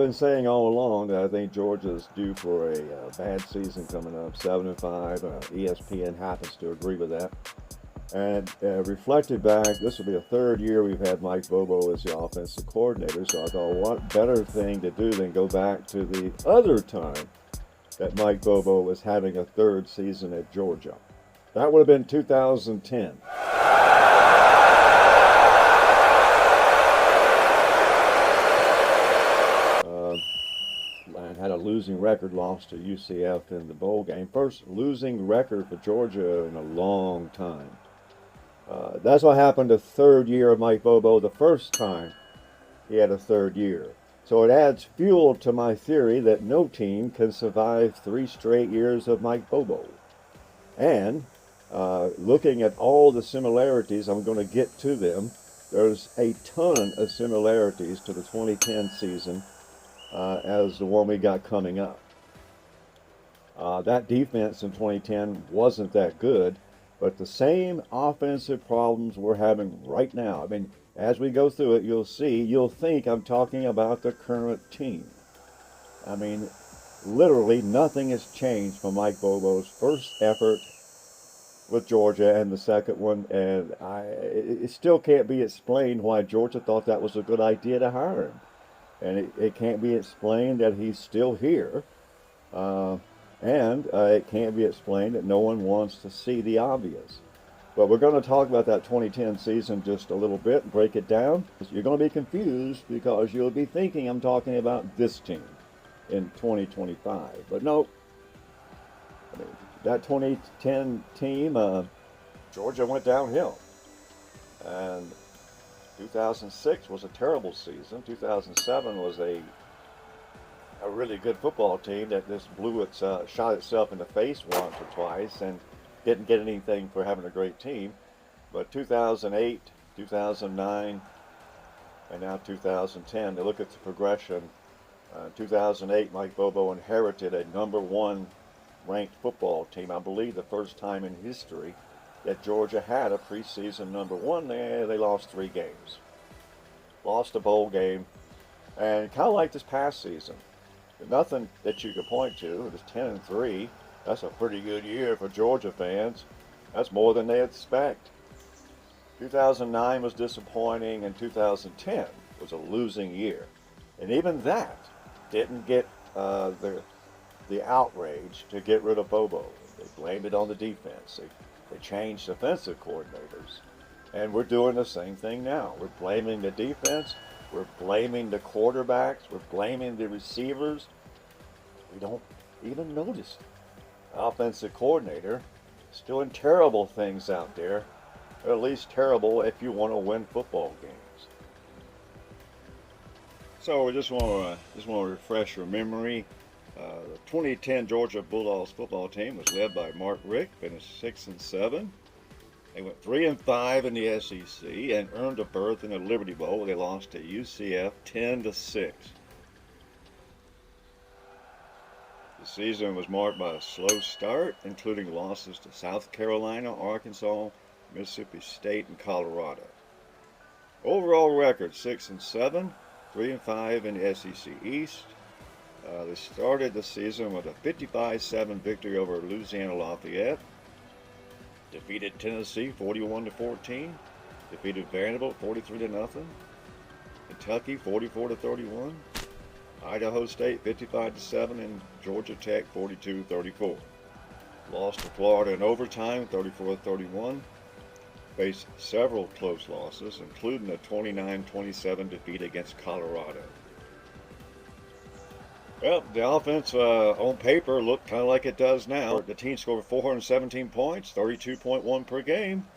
been saying all along that I think Georgia's due for a bad season coming up, 7-5. ESPN happens to agree with that. And reflected back, this will be the third year we've had Mike Bobo as the offensive coordinator. So I thought, what better thing to do than go back to the other time that Mike Bobo was having a third season at Georgia. That would have been 2010. And had a losing record, lost to UCF in the bowl game. First losing record for Georgia in a long time. That's what happened the third year of Mike Bobo, the first time he had a third year. So it adds fuel to my theory that no team can survive 3 straight years of Mike Bobo. And looking at all the similarities, I'm going to get to them. There's a ton of similarities to the 2010 season as the one we got coming up. That defense in 2010 wasn't that good, but the same offensive problems we're having right now. I mean, as we go through it, you'll think I'm talking about the current team. I mean, literally nothing has changed from Mike Bobo's first effort with Georgia and the second one, and it still can't be explained why Georgia thought that was a good idea to hire him. And it can't be explained that he's still here. And it can't be explained that no one wants to see the obvious. But we're going to talk about that 2010 season just a little bit and break it down. You're going to be confused because you'll be thinking I'm talking about this team in 2025. But no, I mean, that 2010 team, Georgia went downhill. And 2006 was a terrible season. 2007 was a really good football team that just shot itself in the face once or twice and didn't get anything for having a great team. But 2008, 2009, and now 2010, to look at the progression, 2008, Mike Bobo inherited a #1 ranked football team. I believe the first time in history that Georgia had a preseason #1. They lost 3 games. Lost a bowl game. And kind of like this past season. Nothing that you could point to. It was 10-3. That's a pretty good year for Georgia fans. That's more than they expect. 2009 was disappointing, and 2010 was a losing year. And even that didn't get the outrage to get rid of Bobo. They blamed it on the defense. They changed defensive coordinators. And we're doing the same thing now. We're blaming the defense. We're blaming the quarterbacks. We're blaming the receivers. We don't even notice it. The offensive coordinator is doing terrible things out there, or at least terrible if you want to win football games. So we just want to refresh your memory. The 2010 Georgia Bulldogs football team was led by Mark Richt, finished 6-7. They went 3-5 in the SEC and earned a berth in the Liberty Bowl. They lost to UCF 10-6. The season was marked by a slow start, including losses to South Carolina, Arkansas, Mississippi State, and Colorado. Overall record 6-7, 3-5 in the SEC East. They started the season with a 55-7 victory over Louisiana Lafayette. Defeated Tennessee 41-14. Defeated Vanderbilt 43-0. Kentucky 44-31. Idaho State 55-7 and Georgia Tech 42-34. Lost to Florida in overtime 34-31. Faced several close losses, including a 29-27 defeat against Colorado. Well, the offense on paper looked kind of like it does now. The team scored 417 points, 32.1 per game.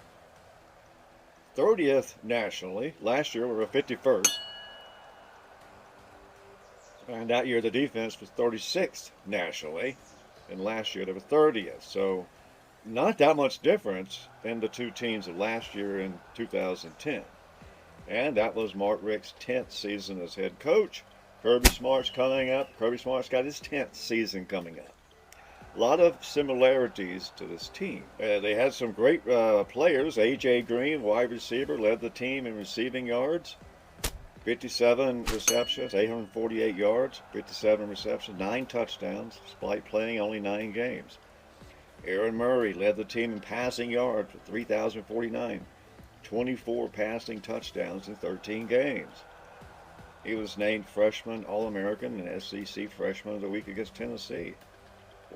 30th nationally. Last year we were 51st. And that year the defense was 36th nationally. And last year they were 30th. So not that much difference in the two teams of last year and 2010. And that was Mark Richt's 10th season as head coach. Kirby Smart's coming up. Kirby Smart's got his 10th season coming up. A lot of similarities to this team. They had some great players. A.J. Green, wide receiver, led the team in receiving yards. 57 receptions, 848 yards, 57 receptions, 9 touchdowns, despite playing only 9 games. Aaron Murray led the team in passing yards with 3,049, 24 passing touchdowns in 13 games. He was named Freshman All-American and SEC Freshman of the Week against Tennessee.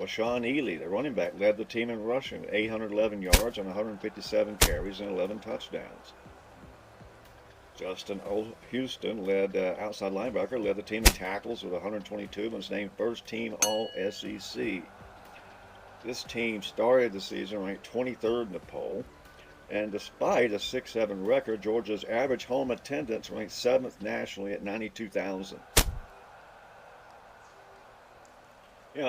Sean Ely, the running back, led the team in rushing with 811 yards on 157 carries and 11 touchdowns. Justin Houston, outside linebacker, led the team in tackles with 122 and was named first team All-SEC. This team started the season ranked 23rd in the poll, and despite a 6-7 record, Georgia's average home attendance ranked 7th nationally at 92,000.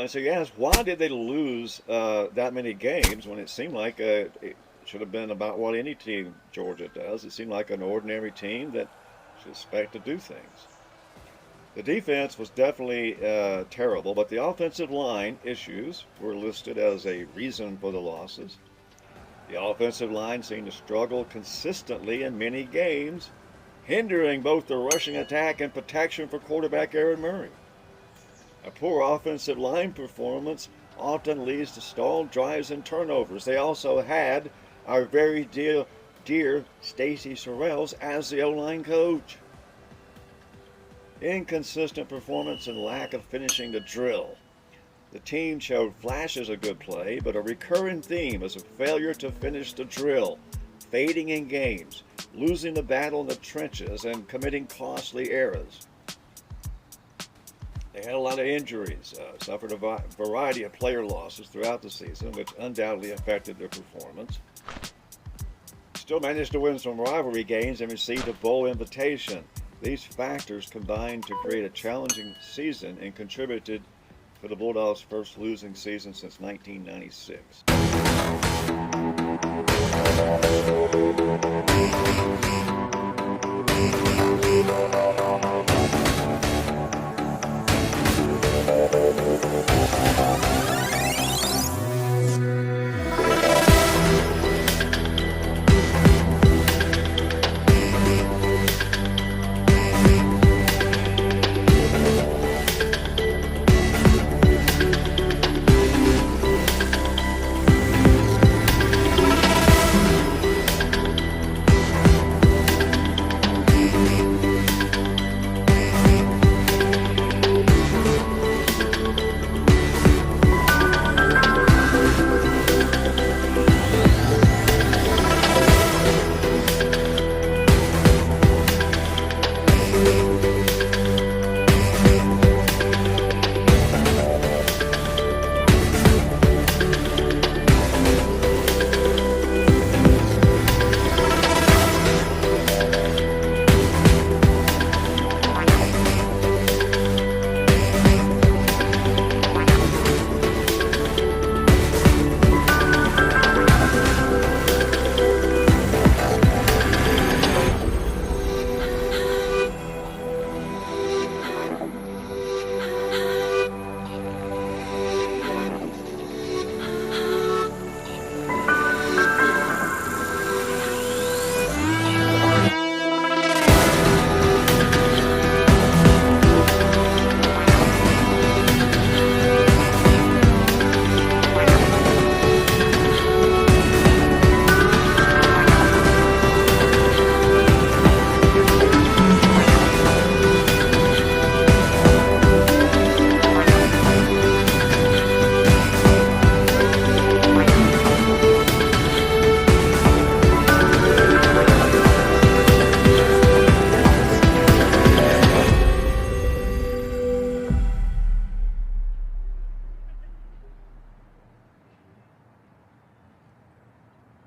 So you ask, why did they lose that many games when it seemed like it should have been about what any team Georgia does? It seemed like an ordinary team that should expect to do things. The defense was definitely terrible, but the offensive line issues were listed as a reason for the losses. The offensive line seemed to struggle consistently in many games, hindering both the rushing attack and protection for quarterback Aaron Murray. A poor offensive line performance often leads to stalled drives and turnovers. They also had our very dear Stacy Sorrells as the O-line coach. Inconsistent performance and lack of finishing the drill. The team showed flashes of good play, but a recurring theme is a failure to finish the drill, fading in games, losing the battle in the trenches, and committing costly errors. They had a lot of injuries, suffered a variety of player losses throughout the season, which undoubtedly affected their performance. Still managed to win some rivalry games and received a bowl invitation. These factors combined to create a challenging season and contributed to the Bulldogs' first losing season since 1996.